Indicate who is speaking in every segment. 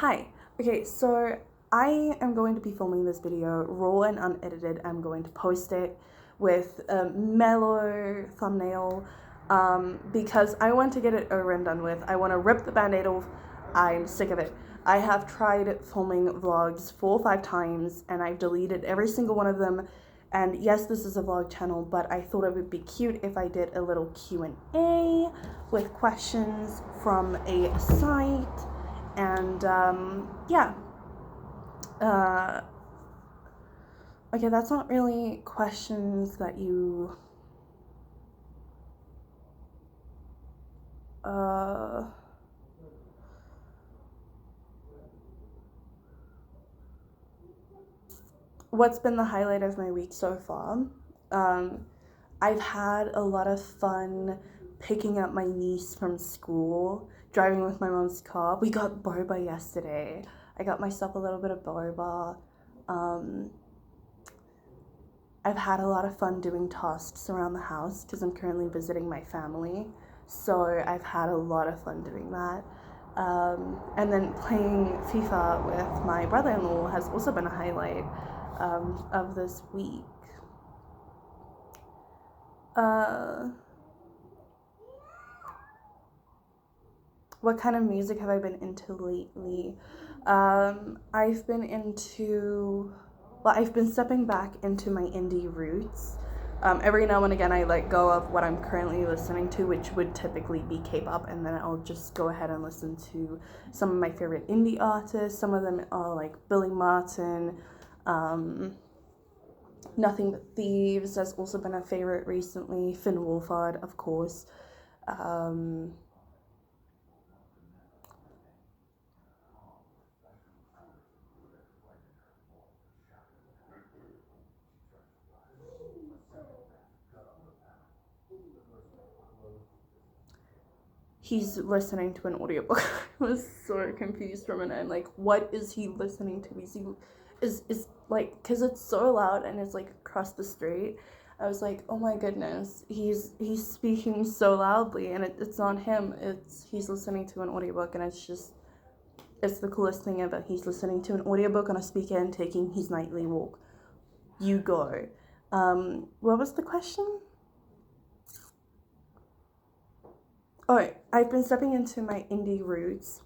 Speaker 1: Hi. Okay, so I am going to be filming this video raw and unedited. I'm going to post it with a mellow thumbnail because I want to get it over and done with. I want to rip the band-aid off. I'm sick of it. I have tried filming vlogs 4 or 5 times and I've deleted every single one of them. And yes, this is a vlog channel, but I thought it would be cute if I did a little Q&A with questions from a site. And yeah, uh, okay, that's not really questions that you, uh, what's been the highlight of my week so far? Um, I've had a lot of fun picking up my niece from school, driving with my mom's car. We got boba yesterday. I got myself a little bit of boba. Um, I've had a lot of fun doing tasks around the house because I'm currently visiting my family. So I've had a lot of fun doing that. And then playing FIFA with my brother-in-law has also been a highlight of this week. What kind of music have I been into lately? I've been into, well, I've been stepping back into my indie roots. Every now and again, I let go of what I'm currently listening to, which would typically be K-pop, and then I'll just go ahead and listen to some of my favorite indie artists. Some of them are like Billy Martin, Nothing But Thieves has also been a favorite recently. Finn Wolfhard, of course. He's listening to an audiobook. I was so confused for a minute. I'm like, what is he listening to? Is like, because it's so loud and it's like across the street. I was like, oh my goodness, he's speaking so loudly, and it's not him. He's listening to an audiobook, and it's the coolest thing ever. He's listening to an audiobook on a speaker and taking his nightly walk. You go. What was the question? Oh, I've been stepping into my indie roots.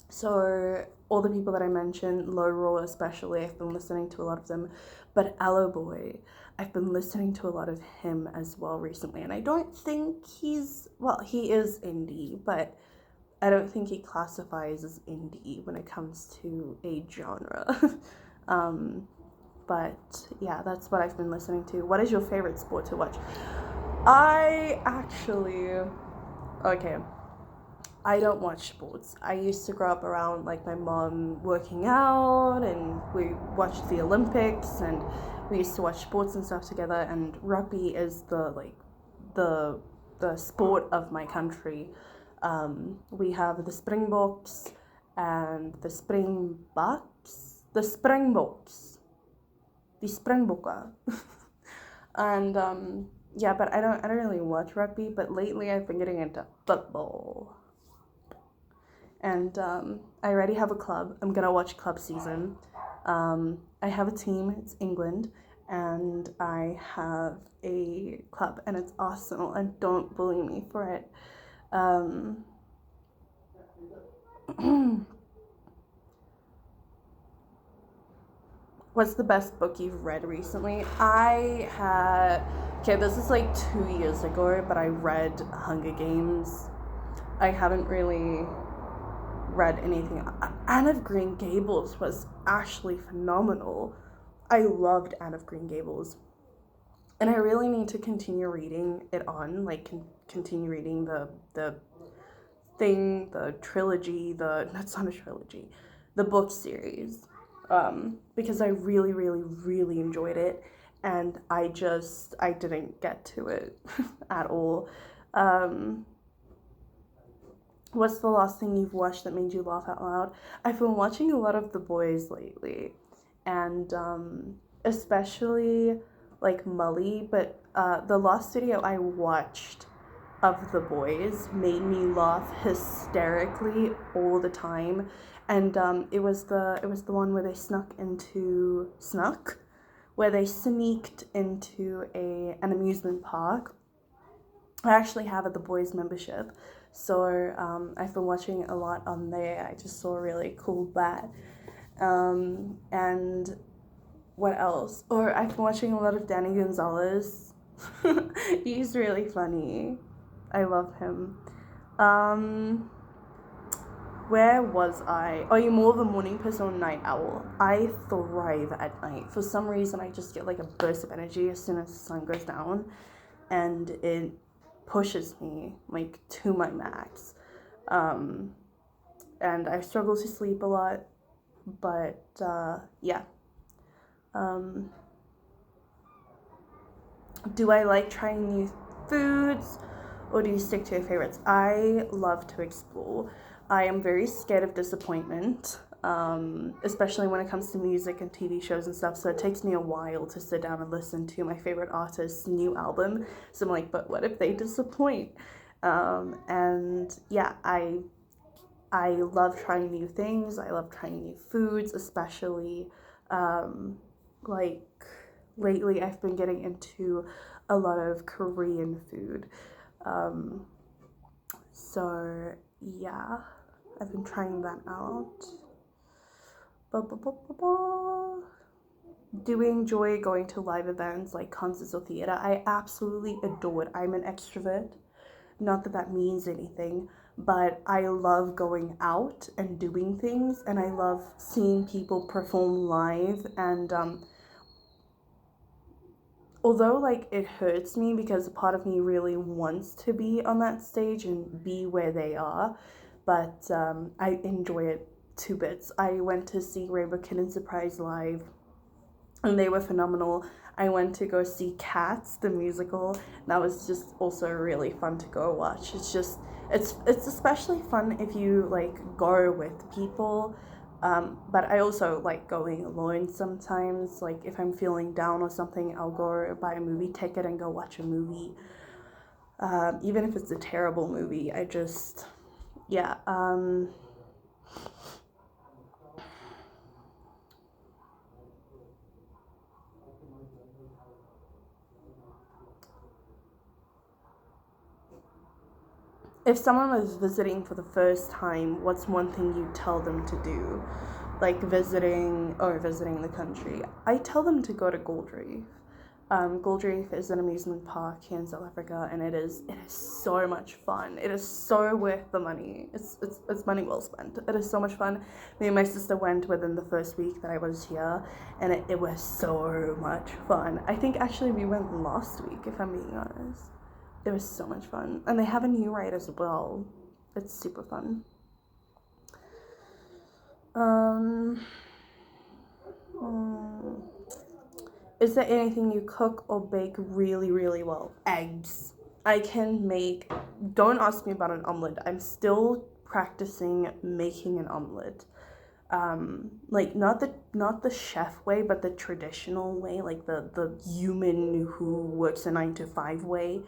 Speaker 1: So all the people that I mentioned, Low Raw especially, I've been listening to a lot of them. But Aloe Boy, I've been listening to a lot of him as well recently. And I don't think he is indie, but I don't think he classifies as indie when it comes to a genre. But yeah, that's what I've been listening to. What is your favorite sport to watch? Okay, I don't watch sports. I used to grow up around like my mom working out, and we watched the Olympics, and we used to watch sports and stuff together. And rugby is the sport of my country. We have the Springboks and the Springboks, the Springbokke, and yeah, but I don't really watch rugby. But lately, I've been getting into football. And I already have a club. I'm gonna watch club season. I have a team. It's England, and I have a club, and it's Arsenal. And don't bully me for it. What's the best book you've read recently? Okay, this is like 2 years ago, but I read Hunger Games. I haven't really read anything. Anne of Green Gables was actually phenomenal. I loved Anne of Green Gables. And I really need to continue reading it on, like continue reading the thing, the trilogy, that's not a trilogy, the book series. Because I really, really, really enjoyed it, and I didn't get to it at all. What's the last thing you've watched that made you laugh out loud? I've been watching a lot of The Boys lately, and especially like Mully, but the last video I watched of The Boys made me laugh hysterically all the time. and it was the one where they sneaked into an amusement park. I actually have the boys membership, so I've been watching a lot on there. I just saw a really cool that. And what else? Or I've been watching a lot of Danny Gonzalez. He's really funny. I love him. Where was I? Are you more of a morning person or night owl? I thrive at night. For some reason, I just get like a burst of energy as soon as the sun goes down, and it pushes me like to my max. And I struggle to sleep a lot, but yeah. Do I like trying new foods, or do you stick to your favorites? I love to explore. I am very scared of disappointment, especially when it comes to music and TV shows and stuff. So it takes me a while to sit down and listen to my favorite artist's new album. So I'm like, but what if they disappoint? And yeah, I love trying new things. I love trying new foods, especially like lately I've been getting into a lot of Korean food. So yeah, I've been trying that out. Do we enjoy going to live events like concerts or theater? I absolutely adore it. I'm an extrovert. Not that that means anything, but I love going out and doing things, and I love seeing people perform live. And although like it hurts me because a part of me really wants to be on that stage and be where they are, but I enjoy it to bits. I went to see Rainbow Kitten Surprise live, and they were phenomenal. I went to go see Cats, the musical, and that was just also really fun to go watch. It's especially fun if you like go with people, but I also like going alone sometimes. Like if I'm feeling down or something, I'll go buy a movie ticket and go watch a movie, even if it's a terrible movie. Yeah. If someone was visiting for the first time, what's one thing you tell them to do? Like visiting the country. I tell them to go to Gold Reef. Gold Reef is an amusement park here in South Africa, and it is so much fun. It is so worth the money. It's money well spent. It is so much fun. Me and my sister went within the first week that I was here, and it was so much fun. I think actually we went last week, if I'm being honest. It was so much fun. And they have a new ride as well. It's super fun. Is there anything you cook or bake really, really well? Eggs. I can make, don't ask me about an omelet. I'm still practicing making an omelet. Like not the chef way, but the traditional way, like the human who works a 9 to 5 way.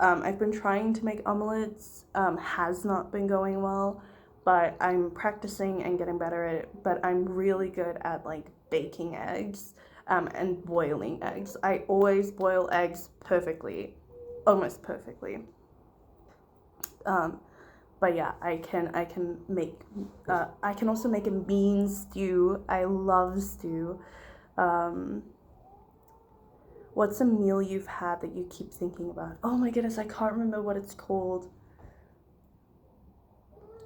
Speaker 1: I've been trying to make omelets, has not been going well, but I'm practicing and getting better at it. But I'm really good at like baking eggs, and boiling eggs. I always boil eggs perfectly, almost perfectly. But yeah, I can make, I can also make a bean stew. I love stew. What's a meal you've had that you keep thinking about? Oh my goodness, I can't remember what it's called.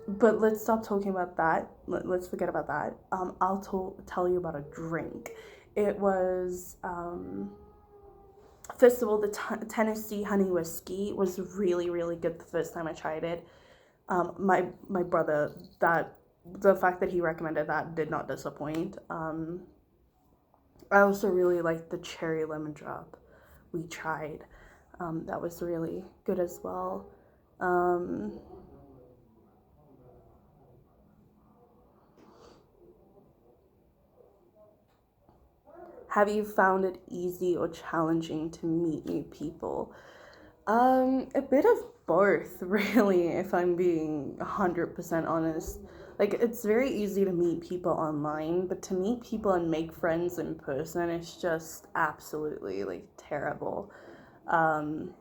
Speaker 1: But let's stop talking about that. Let's forget about that. I'll tell you about a drink. It was, first of all, the Tennessee honey whiskey was really, really good the first time I tried it. My brother, the fact that he recommended that did not disappoint. I also really liked the cherry lemon drop we tried. That was really good as well. Have you found it easy or challenging to meet new people? A bit of both, really, if I'm being 100% honest. Like, it's very easy to meet people online, but to meet people and make friends in person is just absolutely, like, terrible. Um,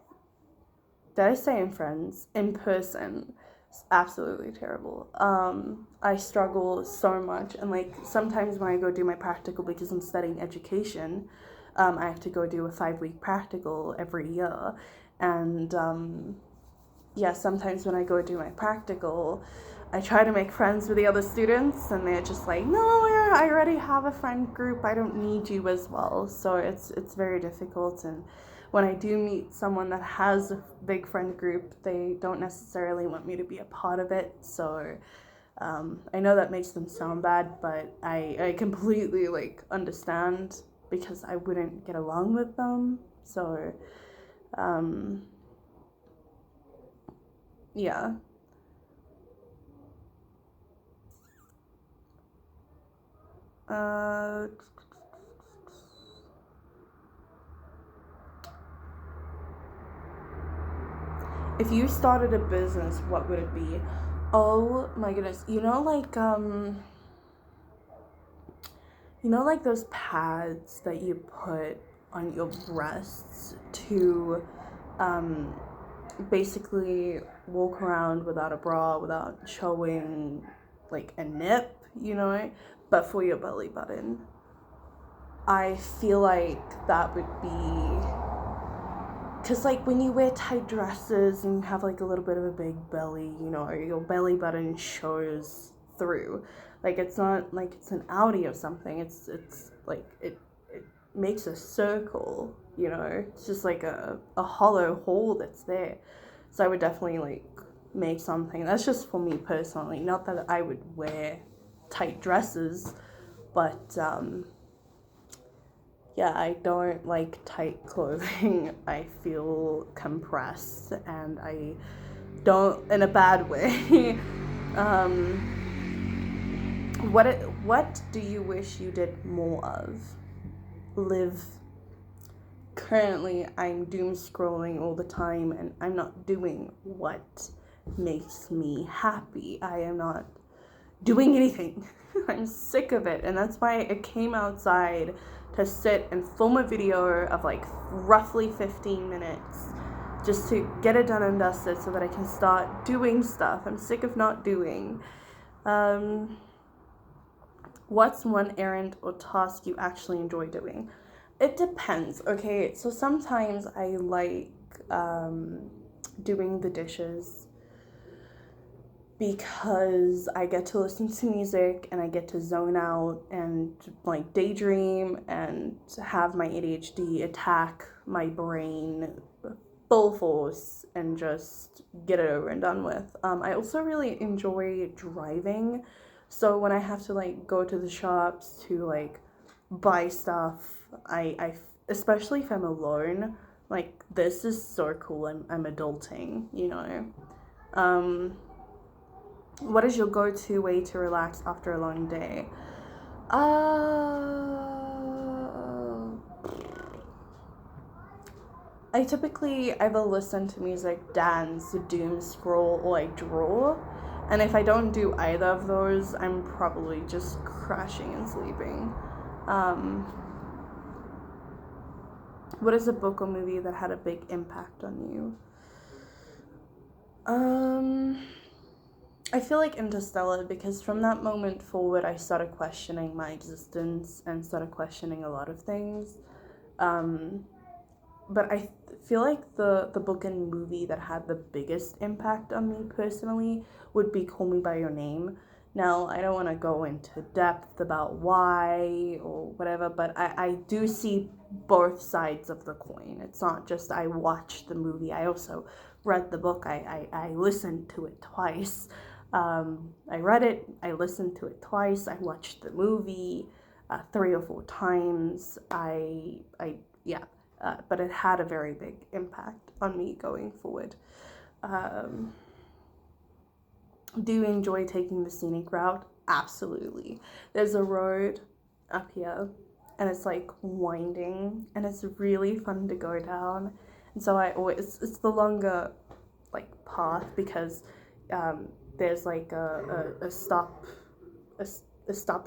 Speaker 1: did I say in friends? In person. It's absolutely terrible. I struggle so much, and like sometimes when I go do my practical, because I'm studying education, I have to go do a 5-week practical every year, and yeah, sometimes when I go do my practical, I try to make friends with the other students, and they're just like, no, I already have a friend group, I don't need you as well. So it's very difficult. And when I do meet someone that has a big friend group, they don't necessarily want me to be a part of it. So I know that makes them sound bad, but I completely like understand, because I wouldn't get along with them. So yeah. Uh, if you started a business, what would it be? Oh my goodness. You know like those pads that you put on your breasts to um basically walk around without a bra, without showing like a nip, but for your belly button. I feel like that would be, because like when you wear tight dresses and you have like a little bit of a big belly, your belly button shows through. Like it's not like it's an outie or something. It's like it makes a circle, It's just like a hollow hole that's there. So I would definitely like make something. That's just for me personally. Not that I would wear tight dresses, but yeah, I don't like tight clothing. I feel compressed, and I don't, in a bad way. What do you wish you did more of? Live. Currently, I'm doom scrolling all the time, and I'm not doing what makes me happy. I am not doing anything. I'm sick of it, and that's why I came outside to sit and film a video of like roughly 15 minutes just to get it done and dusted so that I can start doing stuff. I'm sick of not doing. What's one errand or task you actually enjoy doing? It depends. Okay, so sometimes I like doing the dishes, because I get to listen to music and I get to zone out and like daydream and have my ADHD attack my brain full force and just get it over and done with. I also really enjoy driving. So when I have to like go to the shops to like buy stuff, I especially if I'm alone, like this is so cool. I'm adulting, What is your go-to way to relax after a long day? I typically either listen to music, dance, doom scroll, or I draw. And if I don't do either of those, I'm probably just crashing and sleeping. What is a book or movie that had a big impact on you? I feel like Interstellar, because from that moment forward, I started questioning my existence and started questioning a lot of things. But I feel like the book and movie that had the biggest impact on me personally would be Call Me By Your Name. Now, I don't want to go into depth about why or whatever, but I do see both sides of the coin. It's not just I watched the movie, I also read the book. I listened to it twice. I read it, I listened to it twice, I watched the movie 3 or 4 times. Yeah, but it had a very big impact on me going forward. Do you enjoy taking the scenic route? Absolutely. There's a road up here, and it's like winding, and it's really fun to go down. And so it's the longer like path, because there's like a stop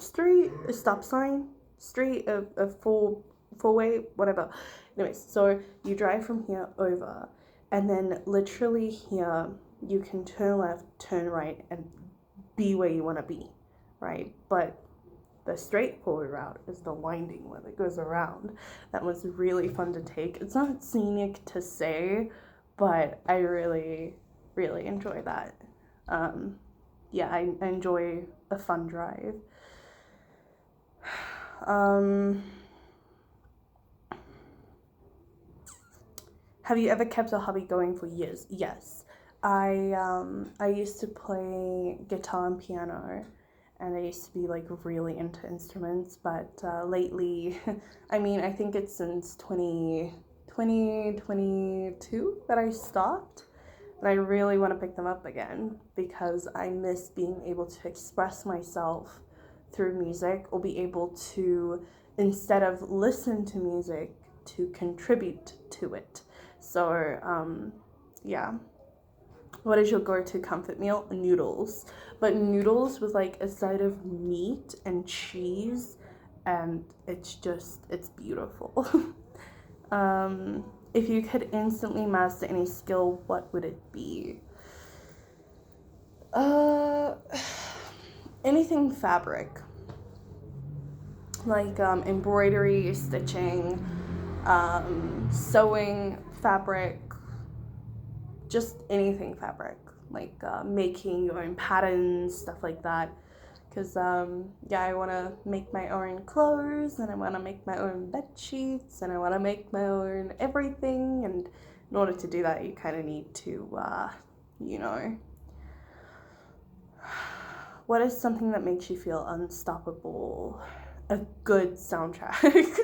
Speaker 1: sign street, a four-way, whatever. Anyways, so you drive from here over, and then literally here you can turn left, turn right, and be where you want to be, right? But the straightforward route is the winding one that goes around. That was really fun to take. It's not scenic to say, but I really, really enjoy that. Yeah, I enjoy a fun drive. Have you ever kept a hobby going for years? Yes. I used to play guitar and piano, and I used to be like really into instruments, but lately, I mean, I think it's since 2022 that I stopped, and I really want to pick them up again because I miss being able to express myself through music, or be able to, instead of listen to music, to contribute to it. So yeah. What is your go-to comfort meal? Noodles. But noodles with like a side of meat and cheese, and it's beautiful. If you could instantly master any skill, what would it be? Anything fabric. Like embroidery, stitching, sewing, fabric, just anything fabric, like making your own patterns, stuff like that. Because yeah, I want to make my own clothes, and I want to make my own bed sheets, and I want to make my own everything. And in order to do that, you kind of need to you know, what is something that makes you feel unstoppable? A good soundtrack.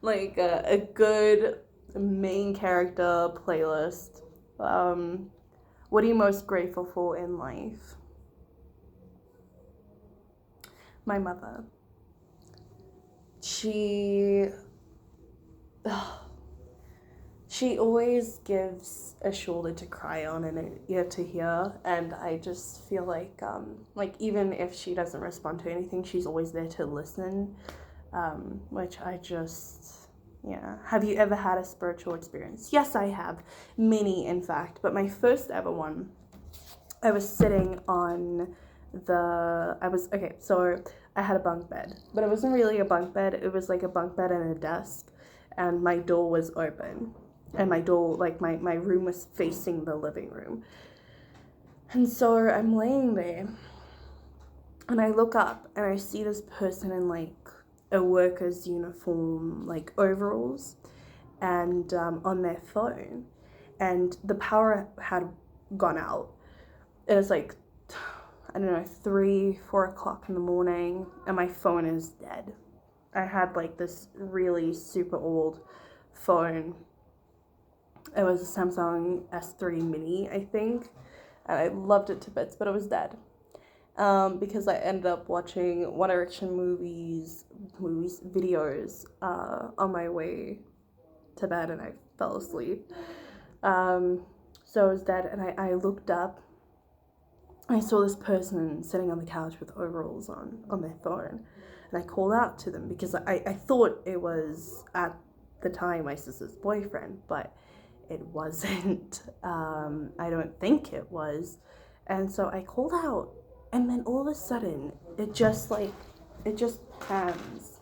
Speaker 1: Like a good main character playlist. What are you most grateful for in life? My mother. She always gives a shoulder to cry on and an ear to hear, and I just feel like even if she doesn't respond to anything, she's always there to listen, which I just, yeah. Have you ever had a spiritual experience? Yes, I have. Many, in fact. But my first ever one, I was sitting on so I had a bunk bed. But it wasn't really a bunk bed. It was like a bunk bed and a desk. And my door was open. And my door, like my room was facing the living room. And so I'm laying there. And I look up and I see this person in like a worker's uniform, like overalls, and on their phone, and the power had gone out. It was like, I don't know, 3-4 o'clock in the morning, and my phone is dead. I had like this really super old phone. It was a Samsung S3 Mini, I think, and I loved it to bits, but it was dead. Because I ended up watching One Direction videos on my way to bed, and I fell asleep. So it was dead, and I looked up, and I saw this person sitting on the couch with overalls on their phone, and I called out to them because I thought it was, at the time, my sister's boyfriend, but it wasn't. I don't think it was. And so I called out, and then all of a sudden, it just pans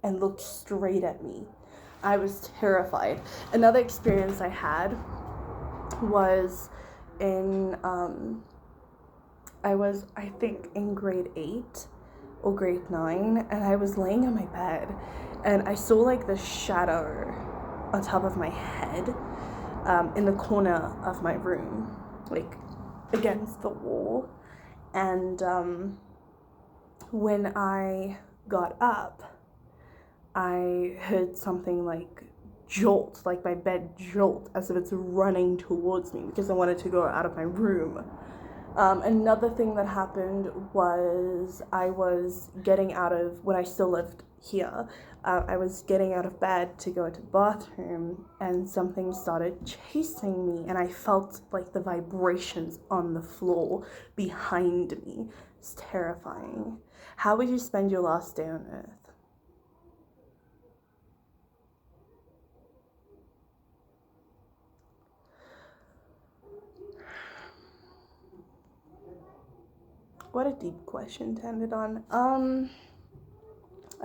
Speaker 1: and looked straight at me. I was terrified. Another experience I had was in, I was, I think, in grade 8 or grade 9, and I was laying on my bed, and I saw like the shadow on top of my head, in the corner of my room, like against the wall. And when I got up, I heard something like jolt, like my bed jolt, as if it's running towards me, because I wanted to go out of my room. Another thing that happened was I was getting out of, when I still lived here. I was getting out of bed to go to the bathroom, and something started chasing me, and I felt like the vibrations on the floor behind me. It's terrifying. How would you spend your last day on Earth? What a deep question to end it on.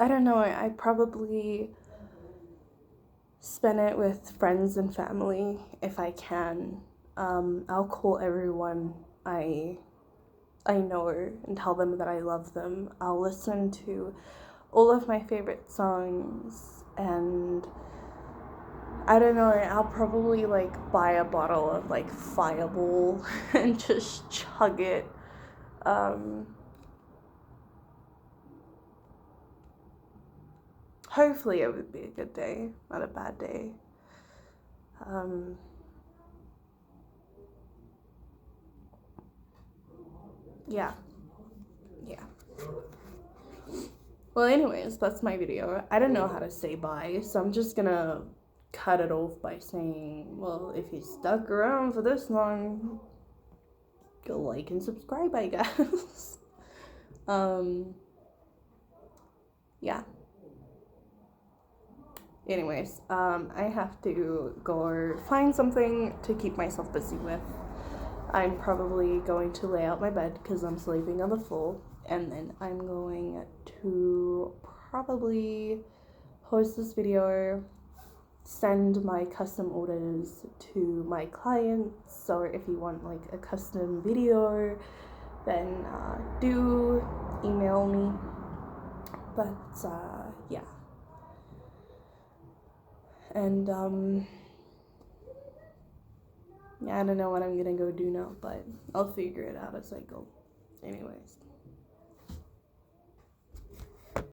Speaker 1: I don't know. I probably spend it with friends and family if I can. I'll call everyone I know and tell them that I love them. I'll listen to all of my favorite songs, and I don't know, I'll probably like buy a bottle of like Fireball and just chug it. Hopefully it would be a good day, not a bad day. Yeah. Yeah. Well, anyways, that's my video. I don't know how to say bye, so I'm just gonna cut it off by saying, well, if you stuck around for this long, go like and subscribe, I guess. Yeah. Anyways, I have to go find something to keep myself busy with. I'm probably going to lay out my bed because I'm sleeping on the floor, and then I'm going to probably post this video, send my custom orders to my clients. So if you want like a custom video, then do email me. But yeah. And yeah, I don't know what I'm gonna go do now, but I'll figure it out as I go. Anyways.